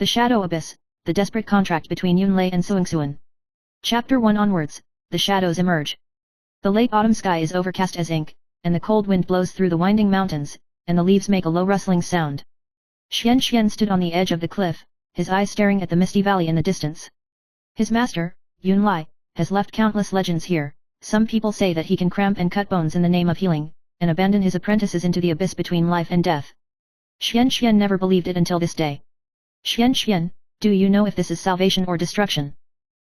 The Shadow Abyss, the desperate contract between Yunlai and Xuanxuan. Chapter 1 onwards, the shadows emerge. The late autumn sky is overcast as ink, and the cold wind blows through the winding mountains, and the leaves make a low rustling sound. Xuanxuan stood on the edge of the cliff, his eyes staring at the misty valley in the distance. His master, Yunlai, has left countless legends here. Some people say that he can cramp and cut bones in the name of healing, and abandon his apprentices into the abyss between life and death. Xuanxuan never believed it until this day. Xuanxuan, do you know if this is salvation or destruction?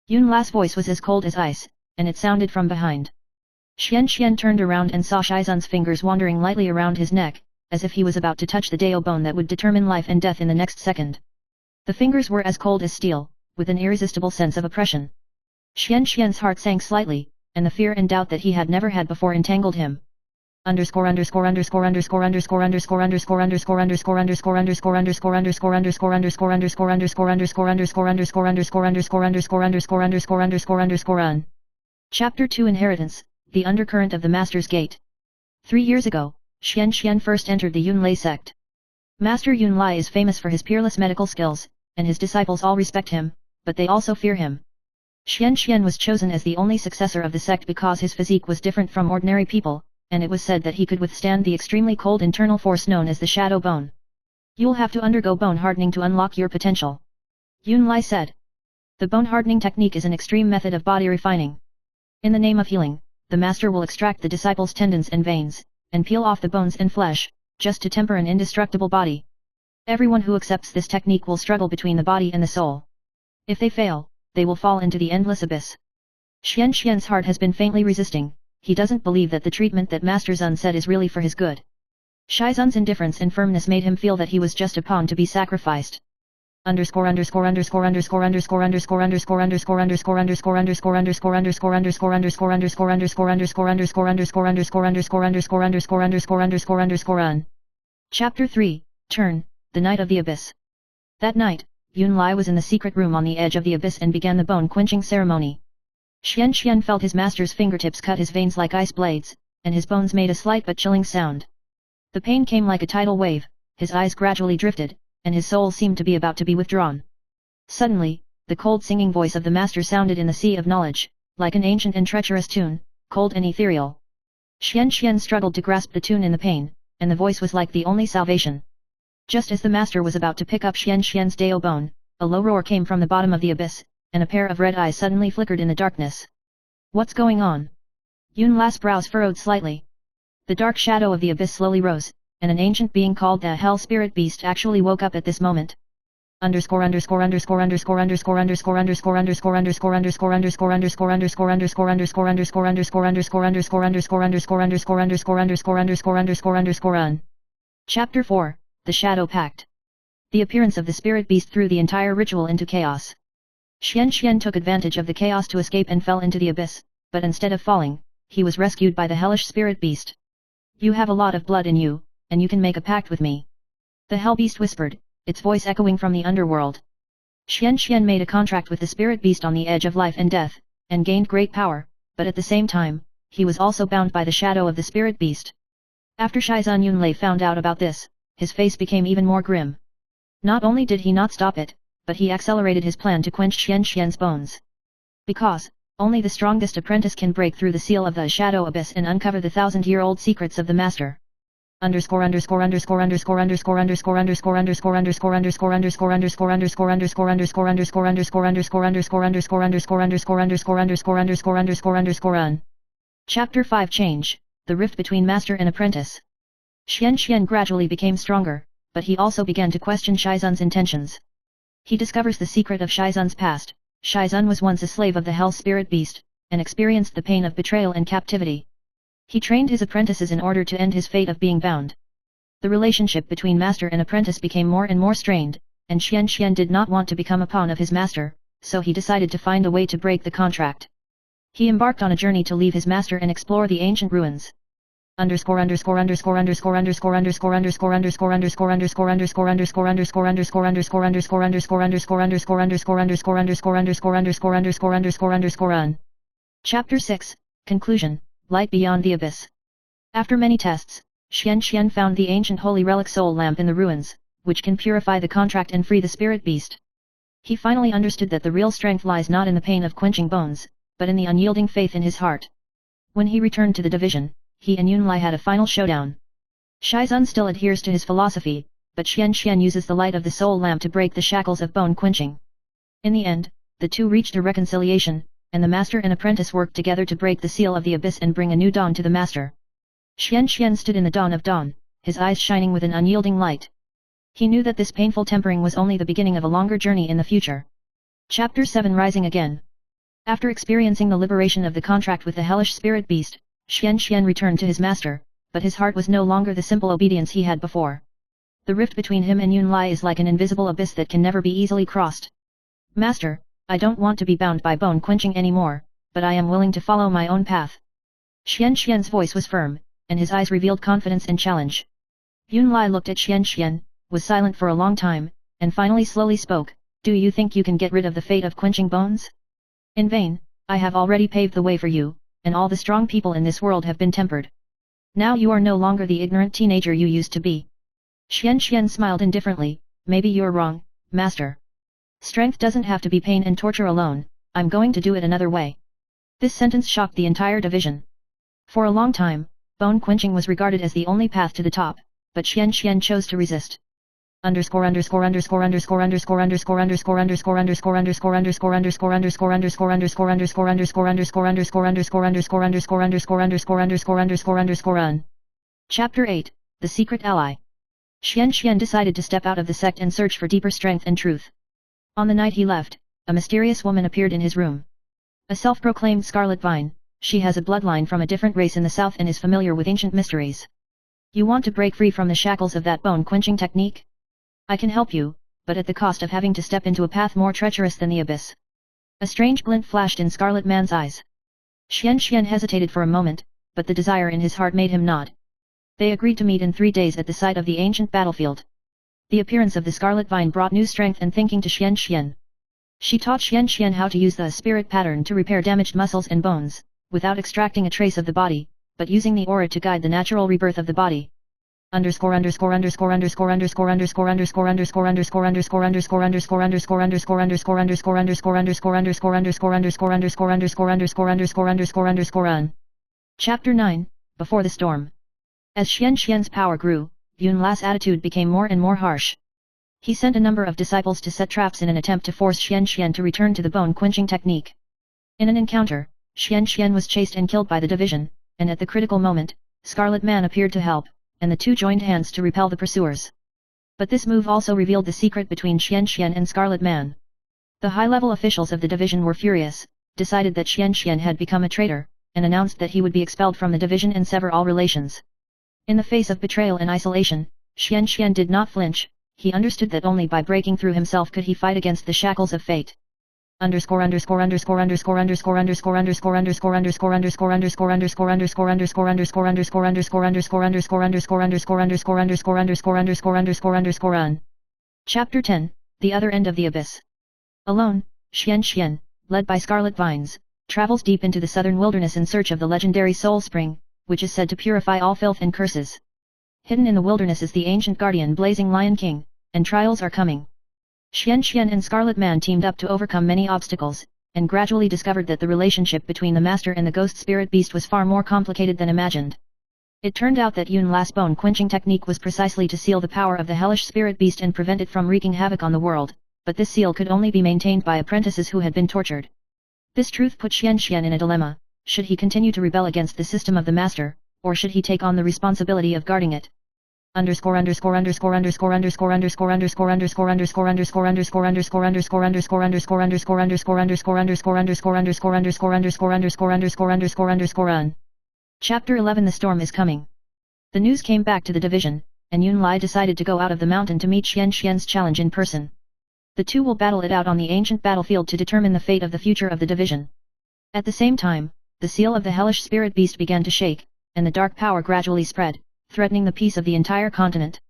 Yunlai's voice was as cold as ice, and it sounded from behind. Xuanxuan turned around and saw Shaizan's fingers wandering lightly around his neck, as if he was about to touch the Dao bone that would determine life and death in the next second. The fingers were as cold as steel, with an irresistible sense of oppression. Xuanxuan's heart sank slightly, and the fear and doubt that he had never had before entangled him. Chapter 2 Inheritance, the Undercurrent of the Master's Gate. 3 years ago, Xuanxuan first entered the Yunlai sect. Master Yunlai is famous for his peerless medical skills, and his disciples all respect him, but they also fear him. Xuanxuan was chosen as the only successor of the sect because his physique was different from ordinary people, and it was said that he could withstand the extremely cold internal force known as the shadow bone. You'll have to undergo bone hardening to unlock your potential. Yunlai said. The bone hardening technique is an extreme method of body refining. In the name of healing, the master will extract the disciple's tendons and veins, and peel off the bones and flesh, just to temper an indestructible body. Everyone who accepts this technique will struggle between the body and the soul. If they fail, they will fall into the endless abyss. Xuanxuan's heart has been faintly resisting. He doesn't believe that the treatment that Master Zun said is really for his good. Shaizan's indifference and firmness made him feel that he was just a pawn to be sacrificed. Chapter 3, Turn, the Night of the Abyss. That night, Yunlai was in the secret room on the edge of the abyss and began the bone-quenching ceremony. Xuanxuan felt his master's fingertips cut his veins like ice blades, and his bones made a slight but chilling sound. The pain came like a tidal wave, his eyes gradually drifted, and his soul seemed to be about to be withdrawn. Suddenly, the cold singing voice of the master sounded in the sea of knowledge, like an ancient and treacherous tune, cold and ethereal. Xuanxuan struggled to grasp the tune in the pain, and the voice was like the only salvation. Just as the master was about to pick up Xuanxuan's Dao bone, a low roar came from the bottom of the abyss, and a pair of red eyes suddenly flickered in the darkness. What's going on? Yunlai's brows furrowed slightly. The dark shadow of the abyss slowly rose, and an ancient being called the Hell Spirit Beast actually woke up at this moment. Chapter 4, The Shadow Pact. The appearance of the Spirit Beast threw the entire ritual into chaos. Xuanxuan took advantage of the chaos to escape and fell into the abyss, but instead of falling, he was rescued by the hellish Spirit Beast. You have a lot of blood in you, and you can make a pact with me. The Hell Beast whispered, its voice echoing from the underworld. Xuanxuan made a contract with the Spirit Beast on the edge of life and death, and gained great power, but at the same time, he was also bound by the shadow of the Spirit Beast. After Shaizan Yunlai found out about this, his face became even more grim. Not only did he not stop it, but he accelerated his plan to quench Xuanxuan's bones. Because, only the strongest apprentice can break through the seal of the Shadow Abyss and uncover the 1,000-year-old secrets of the Master. Chapter 5 Change, the Rift Between Master and Apprentice. Xuanxuan gradually became stronger, but he also began to question Shaizan's intentions. He discovers the secret of Shaizan's past. Shaizan was once a slave of the Hell Spirit Beast, and experienced the pain of betrayal and captivity. He trained his apprentices in order to end his fate of being bound. The relationship between master and apprentice became more and more strained, and Xuanxuan did not want to become a pawn of his master, so he decided to find a way to break the contract. He embarked on a journey to leave his master and explore the ancient ruins. Chapter 6, Conclusion, Light Beyond the Abyss. After many tests, Xuanxuan found the ancient holy relic soul lamp in the ruins, which can purify the contract and free the spirit beast. He finally understood that the real strength lies not in the pain of quenching bones, but in the unyielding faith in his heart. When he returned to the division, he and Yunlai had a final showdown. Shizun still adheres to his philosophy, but Xuanxuan uses the light of the soul lamp to break the shackles of bone quenching. In the end, the two reached a reconciliation, and the master and apprentice worked together to break the seal of the abyss and bring a new dawn to the master. Xuanxuan stood in the dawn of dawn, his eyes shining with an unyielding light. He knew that this painful tempering was only the beginning of a longer journey in the future. Chapter 7 Rising Again. After experiencing the liberation of the contract with the hellish spirit beast, Xuanxuan returned to his master, but his heart was no longer the simple obedience he had before. The rift between him and Yunlai is like an invisible abyss that can never be easily crossed. Master, I don't want to be bound by bone quenching anymore, but I am willing to follow my own path. Xuanxuan's voice was firm, and his eyes revealed confidence and challenge. Yunlai looked at Xuanxuan, was silent for a long time, and finally slowly spoke, "Do you think you can get rid of the fate of quenching bones? In vain, I have already paved the way for you, and all the strong people in this world have been tempered. Now you are no longer the ignorant teenager you used to be." Xuanxuan smiled indifferently, "Maybe you're wrong, master. Strength doesn't have to be pain and torture alone, I'm going to do it another way." This sentence shocked the entire division. For a long time, bone quenching was regarded as the only path to the top, but Xuanxuan chose to resist. Chapter 8 The Secret Ally. Xuanxuan decided to step out of the sect and search for deeper strength and truth. On the night he left, a mysterious woman appeared in his room. A self-proclaimed Scarlet Vine, she has a bloodline from a different race in the south and is familiar with ancient mysteries. You want to break free from the shackles of that bone-quenching technique? I can help you, but at the cost of having to step into a path more treacherous than the abyss. A strange glint flashed in Scarlet Man's eyes. Xuanxuan hesitated for a moment, but the desire in his heart made him nod. They agreed to meet in 3 days at the site of the ancient battlefield. The appearance of the Scarlet Vine brought new strength and thinking to Xuanxuan. She taught Xuanxuan how to use the spirit pattern to repair damaged muscles and bones, without extracting a trace of the body, but using the aura to guide the natural rebirth of the body. Chapter 9 Before the Storm. As Xuanxuan's power grew, Yunlai's attitude became more and more harsh. He sent a number of disciples to set traps in an attempt to force Xuanxuan to return to the bone-quenching technique. In an encounter, Xuanxuan was chased and killed by the division, and at the critical moment, Scarlet Man appeared to help, and the two joined hands to repel the pursuers. But this move also revealed the secret between Xuanxuan and Scarlet Man. The high-level officials of the division were furious, decided that Xuanxuan had become a traitor, and announced that he would be expelled from the division and sever all relations. In the face of betrayal and isolation, Xuanxuan did not flinch. He understood that only by breaking through himself could he fight against the shackles of fate. Chapter 10 The Other End of the Abyss. Alone, Xuanxuan, led by Scarlet Vines, travels deep into the southern wilderness in search of the legendary Soul Spring, which is said to purify all filth and curses. Hidden in the wilderness is the ancient guardian Blazing Lion King, and trials are coming. Xuanxuan and Scarlet Man teamed up to overcome many obstacles, and gradually discovered that the relationship between the master and the ghost spirit beast was far more complicated than imagined. It turned out that Yunlai's bone-quenching technique was precisely to seal the power of the hellish spirit beast and prevent it from wreaking havoc on the world, but this seal could only be maintained by apprentices who had been tortured. This truth put Xuanxuan in a dilemma: should he continue to rebel against the system of the master, or should he take on the responsibility of guarding it? Chapter 11 The Storm is Coming. The news came back to the division, and Yunlai decided to go out of the mountain to meet Xuanxuan's challenge in person. The two will battle it out on the ancient battlefield to determine the fate of the future of the division. At the same time, the seal of the hellish spirit beast began to shake, and the dark power gradually spread, threatening the peace of the entire continent.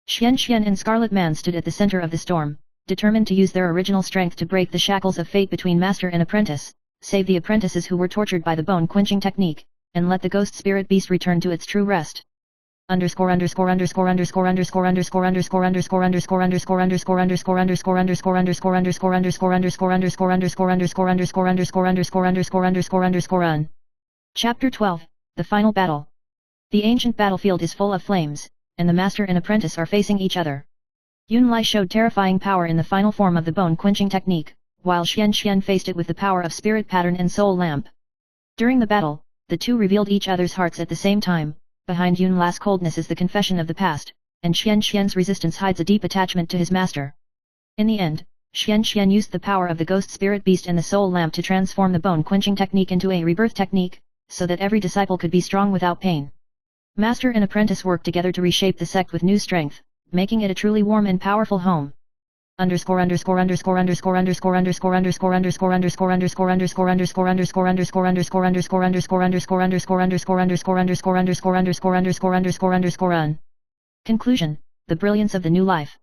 Xuanxuan and Scarlet Man stood at the center of the storm, determined to use their original strength to break the shackles of fate between master and apprentice, save the apprentices who were tortured by the bone-quenching technique, and let the ghost spirit beast return to its true rest. Chapter 12, The Final Battle. The ancient battlefield is full of flames, and the master and apprentice are facing each other. Yunlai showed terrifying power in the final form of the bone-quenching technique, while Xuanxuan faced it with the power of spirit pattern and soul lamp. During the battle, the two revealed each other's hearts at the same time. Behind Yunlai's coldness is the confession of the past, and Xuanxuan's resistance hides a deep attachment to his master. In the end, Xuanxuan used the power of the ghost spirit beast and the soul lamp to transform the bone-quenching technique into a rebirth technique, so that every disciple could be strong without pain. Master and apprentice worked together to reshape the sect with new strength, making it a truly warm and powerful home. Conclusion: the brilliance of the new life.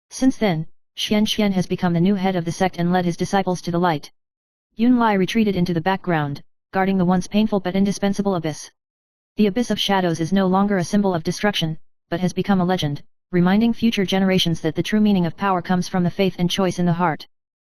Since then, Xuanxuan has become the new head of the sect and led his disciples to the light. Yunlai retreated into the background, guarding the once painful but indispensable abyss. The abyss of shadows is no longer a symbol of destruction, but has become a legend, reminding future generations that the true meaning of power comes from the faith and choice in the heart.